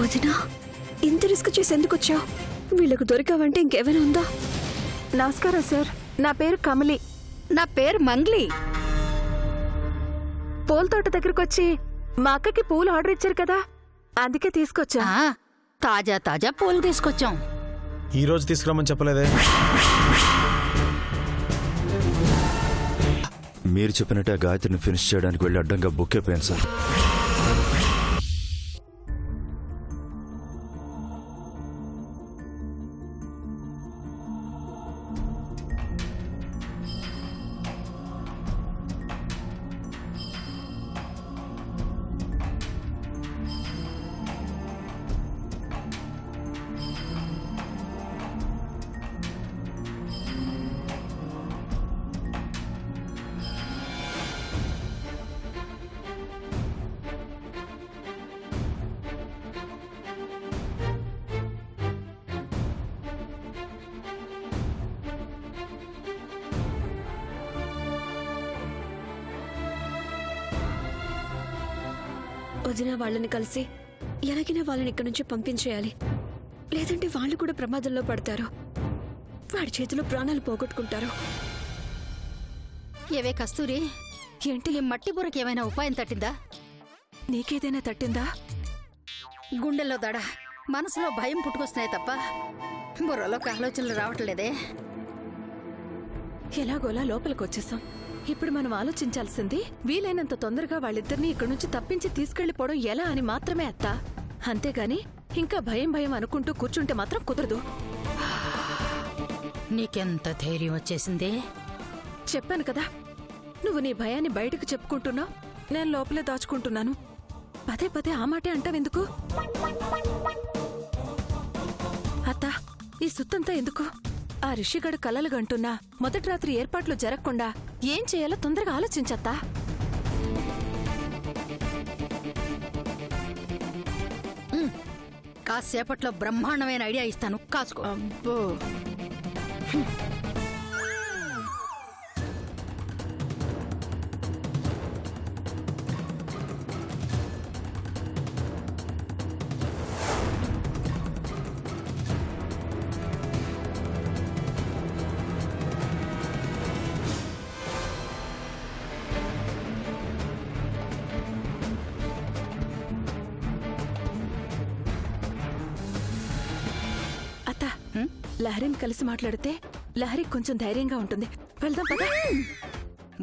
వదినా, ఇంత రిస్క్ చేసి ఎందుకు వచ్చావు? వీళ్ళకు దొరికావంటే ఇంకేమైనా ఉందా? నమస్కారం సార్, నా పేరు కమలి. నా పేరు మంగ్లీ. పూల తోట దగ్గరకు వచ్చి మా అక్కకి పూలు ఆర్డర్ ఇచ్చారు కదా, అందుకే తీసుకొచ్చా. తాజా తాజా పూలు తీసుకొచ్చాం. ఈ రోజు తీసుకురామని చెప్పలేదే? మీరు చెప్పినట్టే ఆ గాయత్రిని ఫినిష్ చేయడానికి వెళ్ళి అడ్డంగా బుక్ అయిపోయాను సార్. వదినా, వాళ్ళని కలిసి ఎలాగైనా వాళ్ళని ఇక్కడి నుంచి పంపించేయాలి. లేదంటే వాళ్ళు కూడా ప్రమాదంలో పడతారు. వాడి చేతిలో ప్రాణాలు పోగొట్టుకుంటారు. ఏవే కస్తూరి, ఏంటి? ఈ మట్టి బుర్రకి ఏమైనా ఉపాయం తట్టిందా? నీకేదైనా తట్టిందా? గుండెల్లో దడ, మనసులో భయం పుట్టుకొస్తున్నాయి తప్ప బుర్రలోకి ఆలోచనలు రావట్లేదే. ఎలాగోలా లోపలికి వచ్చేసాం. ఇప్పుడు మనం ఆలోచించాల్సింది వీలైనంత తొందరగా వాళ్ళిద్దరినీ ఇక్కడి నుంచి తప్పించి తీసుకెళ్లిపోవడం ఎలా అని మాత్రమే అత్త. అంతేగాని ఇంకా భయం భయం అనుకుంటూ కూర్చుంటే మాత్రం కుదరదు. నీకెంత ధైర్యం వచ్చేసిందే? చెప్పాను కదా, నువ్వు నీ భయాన్ని బయటకు చెప్పుకుంటున్నావు, నేను లోపలే దాచుకుంటున్నాను. పదే పదే ఆ మాటే అంటావెందుకు? అత్త, ఈ సుత్తంతా ఎందుకు? ఆ రిషిగడు కలలు గంటున్నా మొదటి రాత్రి ఏర్పాట్లు జరగకుండా ఏం చేయాలో తొందరగా ఆలోచించత్తా. కాసేపట్లో బ్రహ్మాండమైన ఐడియా ఇస్తాను, కాసుకో. అబ్బో, అత్త, లహరిని కలిసి మాట్లాడితే లహరి కొంచెం ధైర్యంగా ఉంటుంది. వెళ్దాం పద.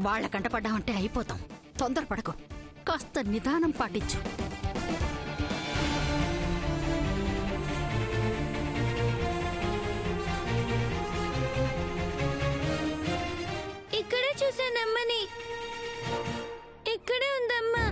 వాళ్ళ కంటపడ్డామంటే అయిపోతాం. తొందరపడకు, కాస్త నిదానం పాటించు. ఇక్కడే చూసానమ్మని. ఇక్కడే ఉందమ్మా.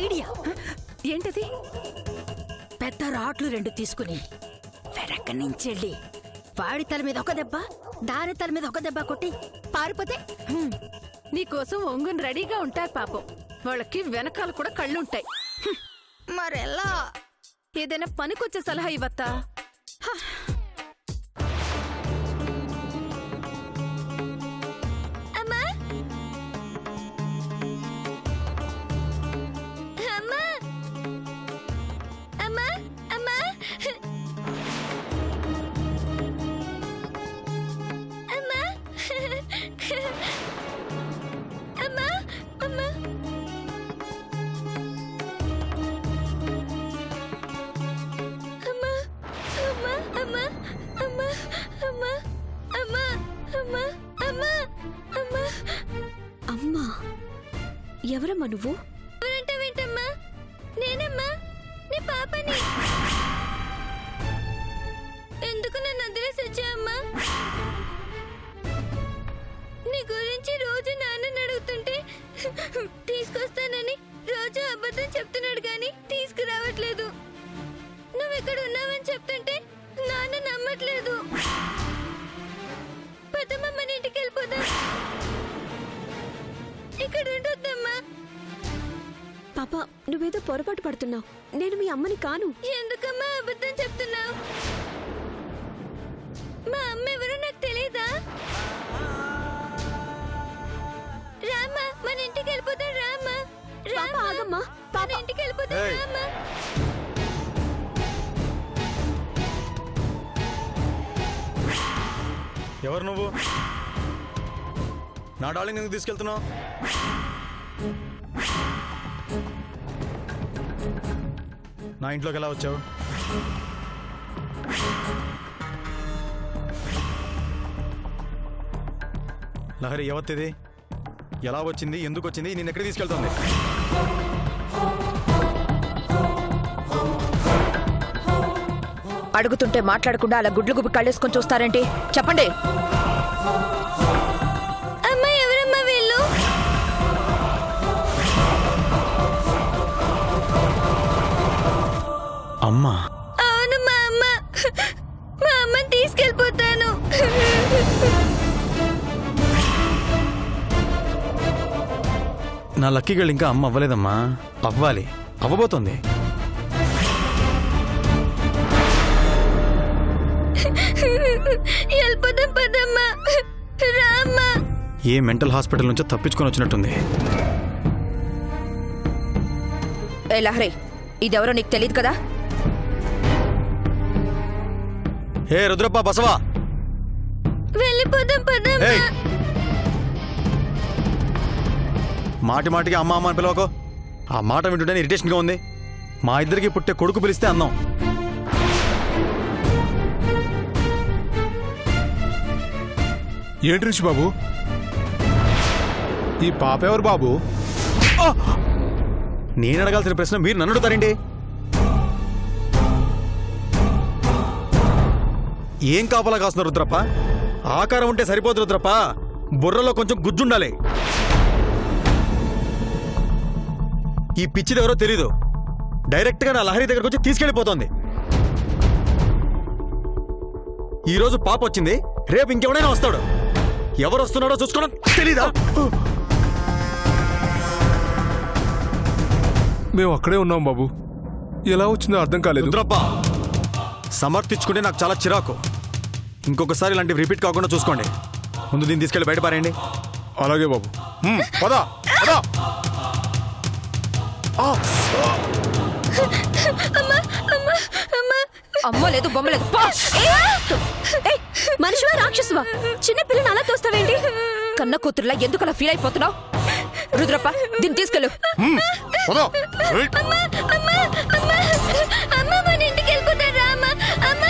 ఐడియా ఏంటది? పెద్ద రాట్లు 2 తీసుకుని వెనక నుంచెళ్ళి వాడి తల మీద ఒక దెబ్బ, దాని తల మీద ఒక దెబ్బ కొట్టి పారిపోతే. నీకోసం ఒంగుని రెడీగా ఉంటారు పాపం. వాళ్ళకి వెనకాల కూడా కళ్ళుంటాయి. మరెలా? ఏదైనా పనికొచ్చే సలహా ఇవ్వత్తా. ఎవరమ్మా నువ్వు? ఎవరంటే వింటమ్మా, నేనమ్మా, నీ పాపని. ఎందుకు నన్ను వదిలేసి వచ్చావమ్మా? నీ గురించి రోజు నాన్నని అడుగుతుంటే తీసుకొస్తానని రోజు అబద్ధం చెప్తున్నాడు కానీ తీసుకురావట్లేదు. నువ్వెక్కడ ఉన్నావని చెప్తుంటే నాన్న నమ్మట్లేదు. పదమ్మ మన ఇంటికి వెళ్ళిపోదాం. ఇక్కడ ఉండొద్దమ్మా. పాప, నువ్వేదో పొరపాటు పడుతున్నావు. నేను మీ అమ్మని కాను. ఎందుకమ్మా అబద్ధం చెప్తున్నావు? మా అమ్మ ఎవరో నాకు తెలీదా? రామ్మా, మన ఇంటికి వెళ్ళిపోతాం. రామ్మా, పాప ఆగమ్మా. మన ఇంటికి వెళ్ళిపోతాం. రామ్మా. ఎవరు నువ్వు? నా డార్లింగ్ ఎందుకు తీసుకెళ్తున్నావు? నా ఇంట్లోకి ఎలా వచ్చావు? లహరి ఎవరిది? ఎలా వచ్చింది? ఎందుకు వచ్చింది? నేను ఎక్కడికి తీసుకెళ్తుంది? అడుగుతుంటే మాట్లాడకుండా అలా గుడ్లు గుబి కళ్ళేసుకొని చూస్తారేంటి? చెప్పండి. అమ్మ, ఎవరమ్మా వీళ్ళు? అమ్మా. అవును, మా అమ్మ. మా అమ్మని తీసుకెళ్ళిపోతాను. నా లక్కీ గర్ల్ ఇంకా అమ్మ అవ్వలేదమ్మా. అవ్వాలి, అవ్వబోతోంది. వెళ్ళిపోదాం, పదమ్మా. రామ్మా. ఏ మెంటల్ హాస్పిటల్ నుంచో తప్పించుకొని వచ్చినట్టుంది. ఏ లహరి, ఇదెవరో నీకు తెలియదు కదా? హే రుద్రప్ప, బసవా, వెళ్ళిపోదాం, పదమ్మా. ఏయ్! మాటి మాటికి అమ్మ అమ్మ అని పిలవకో. ఆ మాట వింటుంటే ఇరిటేషన్గా ఉంది. మా ఇద్దరికి పుట్టే కొడుకు పిలిస్తే అన్నాం. ఏంటి రుచి బాబు? ఈ పాప ఎవరు బాబు? నేను అడగాల్సిన ప్రశ్న మీరు నన్ను అడుగుతారండి. ఏం కాపలా కాస్తున్నారు రుద్రప్ప? ఆకారం ఉంటే సరిపోదు రుద్రప్ప, బుర్రలో కొంచెం గుజ్జుండాలి. ఈ పిచ్చిదెవరో తెలీదు. డైరెక్ట్గా నా లహరి దగ్గరకు వచ్చి తీసుకెళ్ళిపోతోంది. ఈరోజు పాప వచ్చింది, రేపు ఇంకెవడైనా వస్తాడు. ఎవరు వస్తున్నాడో చూసుకోవడం తెలీదా? మేము అక్కడే ఉన్నాం బాబు. ఎలా వచ్చిందో అర్థం కాలేదు. రుద్రప్ప, సమర్థించుకుంటే నాకు చాలా చిరాకు. ఇంకొకసారి ఇలాంటివి రిపీట్ కాకుండా చూసుకోండి. ముందు దీన్ని తీసుకెళ్ళి బయట పారేయండి. అలాగే బాబు. పదా పదా. అమ్మో లేదు, బొమ్మ లేదు. మనిషివా రాక్షసువా? చిన్న పిల్లని అలా తోస్తావేంటి? కన్న కూతురులా ఎందుకు అలా ఫీల్ అయిపోతున్నావు? రుద్రప్ప, దీన్ని తీసుకెళ్ళు. అమ్మ, మన ఇంటికి వెళ్ళిపోతాం. రామ్మా. అమ్మ,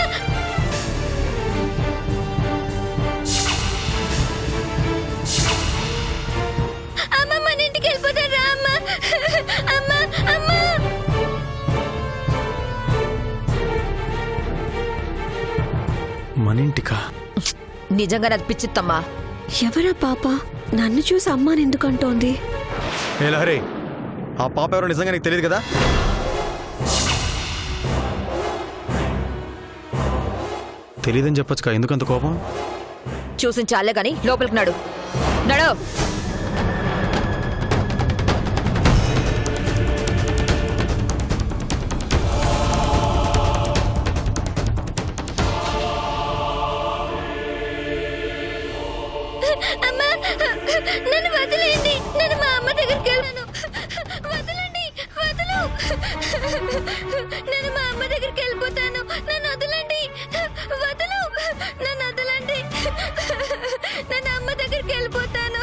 అమ్మ, మన ఇంటికి వెళ్ళిపోతాం. రామ్మా. అమ్మ, అమ్మ. మన ఇంటికా? నిజంగా నాది పిచ్చిత్తమ్మా. ఎవరా పాప? నన్ను చూసి అమ్మాని ఎందుకంటోంది? ఏ లహరి, ఆ పాప ఎవరో నిజంగా నీకు తెలియదు కదా? తెలియదని చెప్పొచ్చుకా, ఎందుకంత కోపం? చూసించాలే గాని లోపలికి నడు. నడు. అమ్మా, నన్ను వదిలేయండి. నేను మా అమ్మ దగ్గరికి వెళ్ళాను. వదలండి, వదలు. నేను మా అమ్మ దగ్గరికి వెళ్ళిపోతాను. నన్ను వదలండి, వదలు. నన్ను వదలండి. నేను అమ్మ దగ్గరికి వెళ్ళిపోతాను.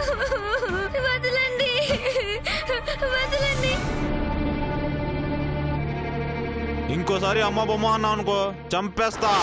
వదలండి, వదలండి. ఇంకోసారి అమ్మ బొమ్మ అన్నా అనుకో, చంపేస్తా.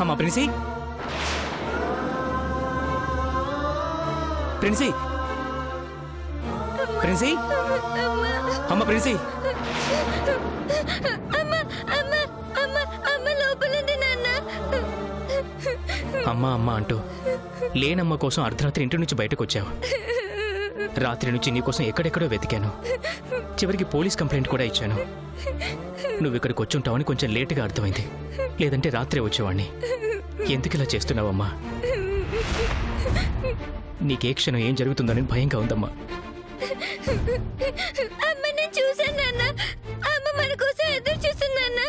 అమ్మా ప్రిన్సీ, ప్రిన్సీ, ప్రిన్సీ, అమ్మ ప్రిన్సీ. అమ్మ అమ్మ అంటూ లేనమ్మ కోసం అర్ధరాత్రి ఇంటి నుంచి బయటకు వచ్చావు. రాత్రి నుంచి నీకోసం ఎక్కడెక్కడో వెతికాను. చివరికి పోలీస్ కంప్లైంట్ కూడా ఇచ్చాను. నువ్వు ఇక్కడికి వచ్చుంటావని కొంచెం లేటుగా అర్థమైంది, లేదంటే రాత్రే వచ్చేవాణ్ణి. ఎందుకు ఇలా చేస్తున్నావమ్మా? నీకే క్షణం ఏం జరుగుతుందని భయంగా ఉందమ్మా. అమ్మ నేను చూసాను నాన్న. అమ్మ మన కోసం ఎదురు చూస్తుంది నాన్న.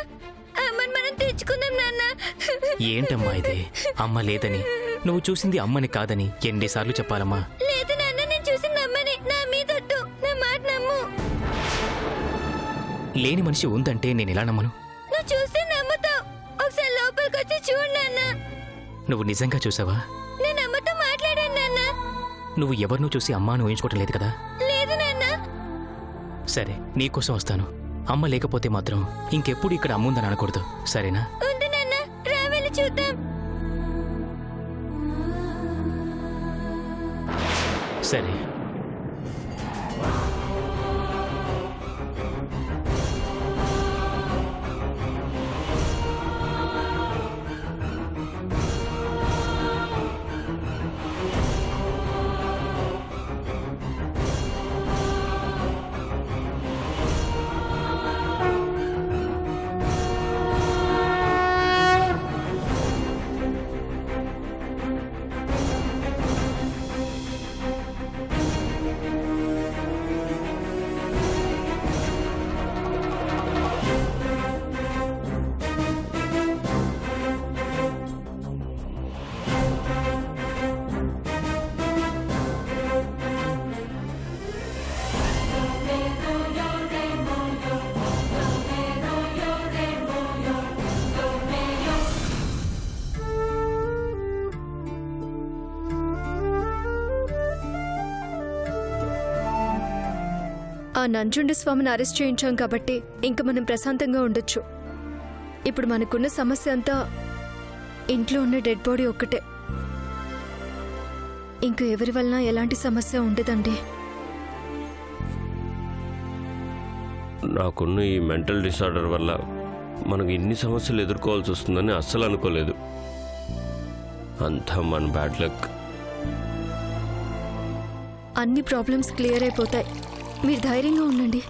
అమ్మని మనం తెచ్చుకుందాం నాన్న. ఏంటమ్మా ఇది? అమ్మ లేదని, నువ్వు చూసింది అమ్మని కాదని ఎన్నిసార్లు చెప్పాలమ్మా? లేదు నాన్న, నేను చూసింది అమ్మని. నా మీదొట్టు, నా మాట నమ్ము. లేని మనిషి ఉందంటే నేను ఎలా నమ్మను? నువ్వు చూస్తే నమ్ముతావు. ఒకసారి లోపలికి వచ్చి చూడు నాన్న. నువ్వు నిజంగా చూసావా? నేను అమ్మతో మాట్లాడాను నాన్న. నువ్వు ఎవరినూ చూసి అమ్మాను ఊహించుకోవటం లేదు కదా? లేదు నాన్న. సరే, నీకోసం వస్తాను. అమ్మ లేకపోతే మాత్రం ఇంకెప్పుడు ఇక్కడ అమ్ముందని అనకూడదు, సరేనా? ఉంది నాన్న, రా వెళ్ళి చూద్దాం. సరే. ఆ నంజుండ స్వామిని అరెస్ట్ చేయించాం కాబట్టి ఇంక మనం ప్రశాంతంగా ఉండొచ్చు. ఇప్పుడు మనకున్న సమస్య అంతా ఇంట్లో ఉన్న డెడ్ బాడీ ఒక్కటే. ఇంక ఎవరి వలన ఎలాంటి సమస్య ఉండదండి. నాకున్న ఈ మెంటల్ డిసార్డర్ వల్ల మనకు ఇన్ని సమస్యలు ఎదుర్కోవాల్సి వస్తుందని అస్సలు అనుకోలేదు. అంతా మన బ్యాడ్ లక్. అన్ని ప్రాబ్లమ్స్ క్లియర్ అయిపోతాయి. మీరు ధైర్యంగా ఉండండి.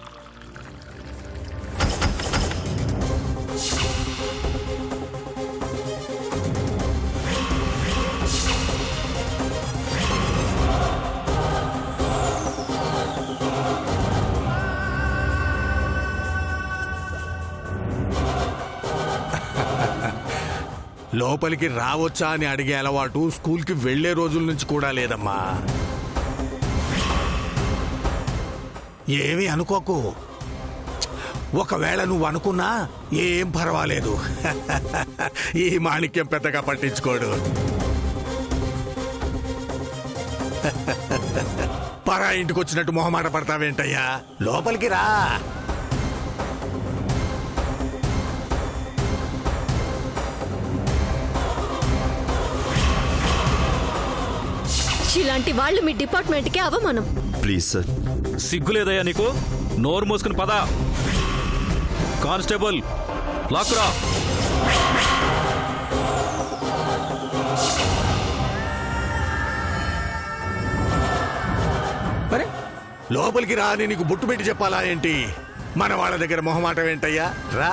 లోపలికి రావచ్చా అని అడిగే అలవాటు స్కూల్కి వెళ్లే రోజుల నుంచి కూడా లేదమ్మా. ఏమీ అనుకోకు. ఒకవేళ నువ్వు అనుకున్నా ఏం పర్వాలేదు. ఈ మాణిక్యం పెద్దగా పట్టించుకోడు. పరా ఇంటికి వచ్చినట్టు మొహమాట పడతావేంటయ్యా? లోపలికి రా. ఇలాంటి వాళ్ళు మీ డిపార్ట్మెంట్కి అవమానం. Please sir. సిగ్గులేదయ్యా నీకు? నోరు మూసుకుని పద. కానిస్టేబుల్ లాక్కురా. మరి లోపలికి రా అని నీకు బొట్టు పెట్టి చెప్పాలా ఏంటి? మన వాళ్ళ దగ్గర మొహమాటం ఏంటయ్యా? రా.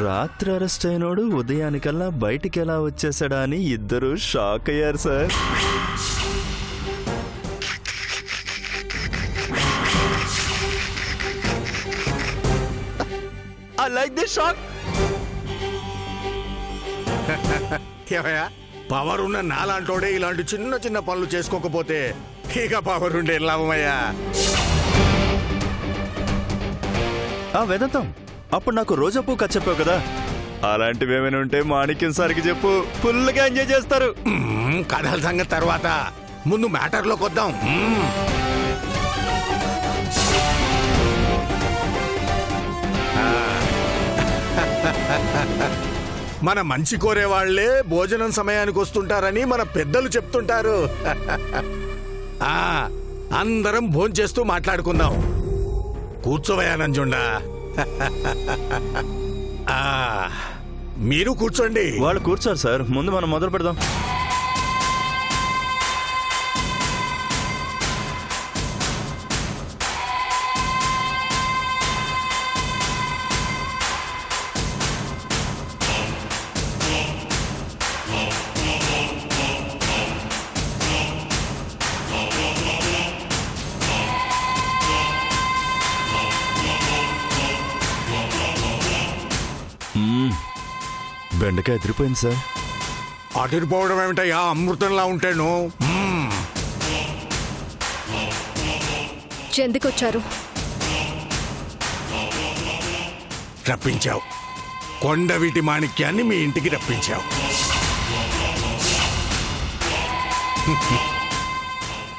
రాత్రి అరెస్ట్ అయినోడు ఉదయానికల్లా బయటికి ఎలా వచ్చేసాడా అని ఇద్దరు షాక్ అయ్యారు sir. I like this shock. ఏమయ్యా, పవర్ ఉన్న నాలాంటోడే ఇలాంటి చిన్న చిన్న పనులు చేసుకోకపోతే ఇక పవర్ ఉండే లాభమయ్యా. వెదతాం. అప్పుడు నాకు రోజా పువ్వు కథ చెప్పావు కదా, అలాంటివి ఏమైనా ఉంటే మాణిక్యం సార్కి చెప్పు, ఫుల్గా ఎంజాయ్ చేస్తారు. కథల సంగతి తర్వాత, ముందు మ్యాటర్లోకి వద్దాం. మన మంచి కోరే వాళ్లే భోజనం సమయానికి వస్తుంటారని మన పెద్దలు చెప్తుంటారు. అందరం భోంచేస్తూ మాట్లాడుకుందాం. కూర్చోవయ్యా నంజుండా. మీరు కూర్చోండి. వాళ్ళు కూర్చోరు సార్, ముందు మనం మొదలు పెడదాం. బెండకాయ ఎదిరిపోయింది సార్. అదిరిపోవడం ఏమిటయ్యా, అమృతంలా ఉంటాను. ఎందుకొచ్చారు? రప్పించావు. కొండవీటి మాణిక్యాన్ని మీ ఇంటికి రప్పించావు.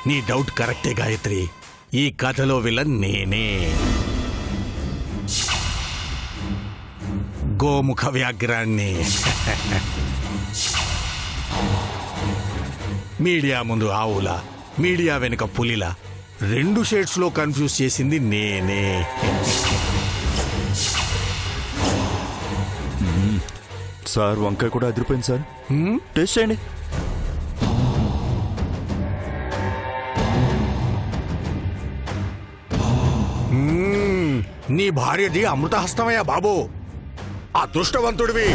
నీ డౌట్ కరెక్టే గాయత్రి. ఈ కథలో విలన్ నేనే. గోముఖ వ్యాఘ్రాన్ని మీడియా ముందు ఆవులా, మీడియా వెనుక పులిలా 2 షేడ్స్ లో కన్ఫ్యూజ్ చేసింది నేనే. సార్ వంకాయ కూడా అదిరిపోయింది సార్. టేస్ట్ చేయండి. నీ భార్యది అమృతహస్తమయ్యా బాబు. అదృష్టవంతుడివి.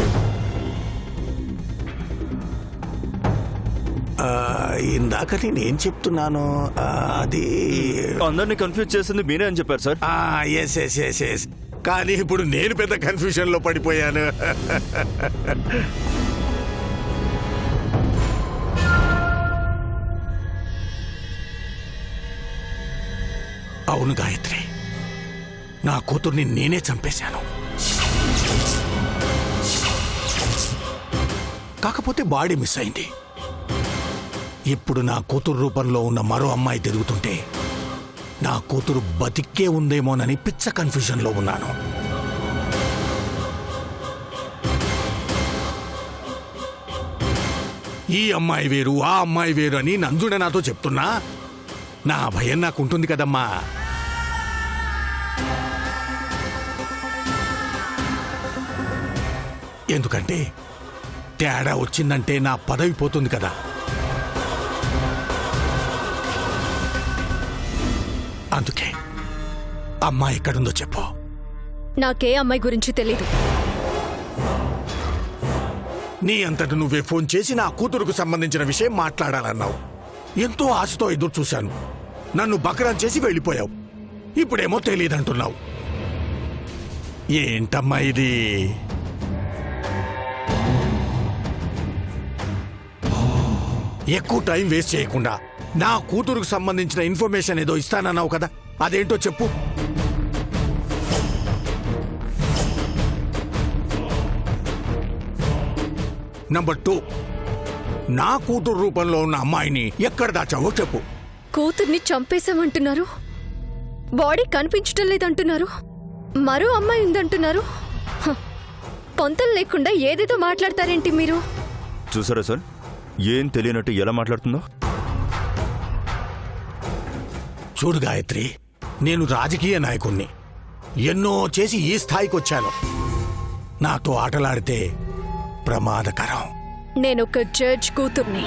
ఇందాక నేనేం చెప్తున్నాను, అది అందరినీ కన్ఫ్యూజ్ చేసింది మీరే అని చెప్పారు సార్. ఎస్. కానీ ఇప్పుడు నేను పెద్ద కన్ఫ్యూజన్ లో పడిపోయాను. అవును గాయత్రి, నా కూతుర్ని నేనే చంపేశాను. కాకపోతే బాడీ మిస్ అయింది. ఇప్పుడు నా కూతురు రూపంలో ఉన్న మరో అమ్మాయి తిరుగుతుంటే నా కూతురు బతికే ఉందేమోనని పిచ్చ కన్ఫ్యూజన్లో ఉన్నాను. ఈ అమ్మాయి వేరు, ఆ అమ్మాయి వేరు అని నంజుడ నాతో చెప్తున్నా నా భయం నాకుంటుంది కదమ్మా. ఎందుకంటే తేడా వచ్చిందంటే నా పదవి పోతుంది కదా. అందుకే అమ్మాయి ఎక్కడుందో చెప్పు. నాకే అమ్మాయి గురించి తెలీదు. నీ అంతట నువ్వే ఫోన్ చేసి నా కూతురుకు సంబంధించిన విషయం మాట్లాడాలన్నావు. ఎంతో ఆశతో ఎదురు చూశాను. నన్ను బకరం చేసి వెళ్ళిపోయావు. ఇప్పుడేమో తెలియదంటున్నావు. ఏంటమ్మా ఇది? ఎక్కువ టైం వేస్ట్ చేయకుండా నా కూతురుకు సంబంధించిన ఇన్ఫర్మేషన్ ఏదో ఇస్తానన్నావు కదా, అదేంటో చెప్పు. నంబర్ 2, నా కూతురు రూపంలో ఉన్న అమ్మాయిని ఎక్కడ దాచావో చెప్పు. కూతుర్ని చంపేశామంటున్నారు, బాడీ కనిపించటం లేదంటున్నారు, మరో అమ్మాయి ఉందంటున్నారు. పొంతలు లేకుండా ఏదేదో మాట్లాడతారేంటి మీరు? చూసారా సార్, ఏం తెలియనట్టు ఎలా మాట్లాడుతుందో. చూడు గాయత్రి, నేను రాజకీయ నాయకుణ్ణి. ఎన్నో చేసి ఈ స్థాయికి వచ్చాను. నాతో ఆటలాడితే ప్రమాదకరం. నేనొక జడ్జ్ కూతుర్ని.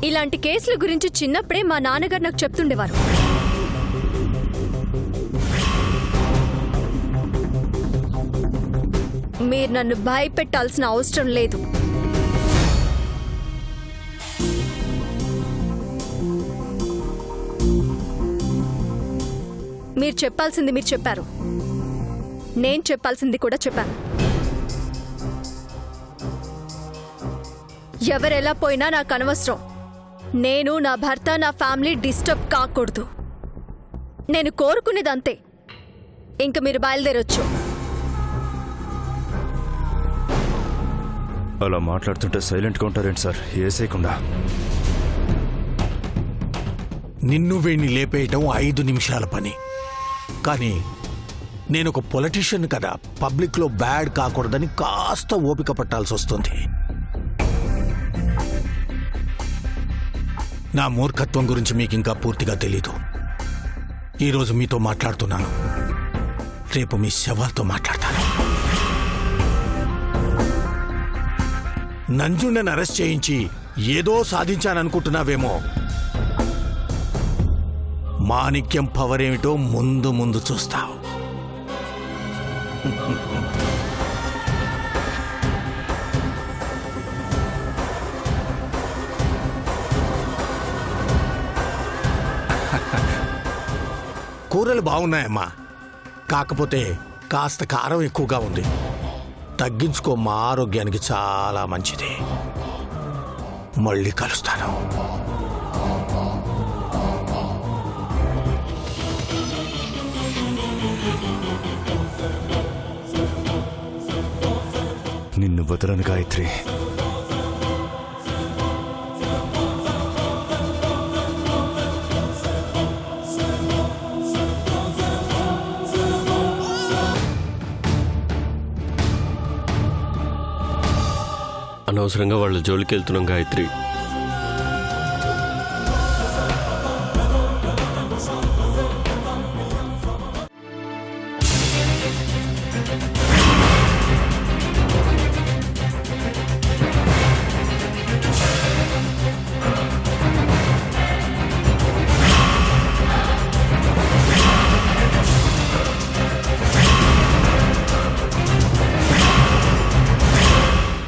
ఇలాంటి కేసుల గురించి చిన్నప్పుడే మా నాన్నగారు నాకు చెప్తుండేవారు. మీరు నన్ను భయపెట్టాల్సిన అవసరం లేదు. మీరు చెప్పాల్సింది మీరు చెప్పారు, నేను చెప్పాల్సింది కూడా చెప్పాను. ఎవరెలా పోయినా నాకు అనవసరం. నేను, నా భర్త, నా ఫ్యామిలీ డిస్టర్బ్ కాకూడదు. నేను కోరుకునేది అంతే. ఇంక మీరు బయలుదేరొచ్చు. అలా మాట్లాడుతుంటే సైలెంట్గా ఉంటారేంటి సార్ ఏసేయకుండా? నిన్ను వీణ్ణి లేపేయటం 5 నిమిషాల పని. కానీ నేను ఒక పొలిటీషియన్ కదా, పబ్లిక్లో బ్యాడ్ కాకూడదని కాస్త ఓపిక పట్టాల్సి వస్తుంది. నా మూర్ఖత్వం గురించి మీకు ఇంకా పూర్తిగా తెలీదు. ఈరోజు మీతో మాట్లాడుతున్నాను, రేపు మీ శవాలతో మాట్లాడతాను. నంజుండని అరెస్ట్ చేయించి ఏదో సాధించాననుకుంటున్నావేమో. మాణిక్యం పవర్ ఏమిటో ముందు ముందు చూస్తావు. కూరలు బాగున్నాయమ్మా, కాకపోతే కాస్త కారం ఎక్కువగా ఉంది. తగ్గించుకో, మా ఆరోగ్యానికి చాలా మంచిది. మళ్ళీ కలుస్తాను. నిన్ను వదలను గాయత్రి. అనవసరంగా వాళ్ళ జోలికి వెళ్తున్నాం గాయత్రి.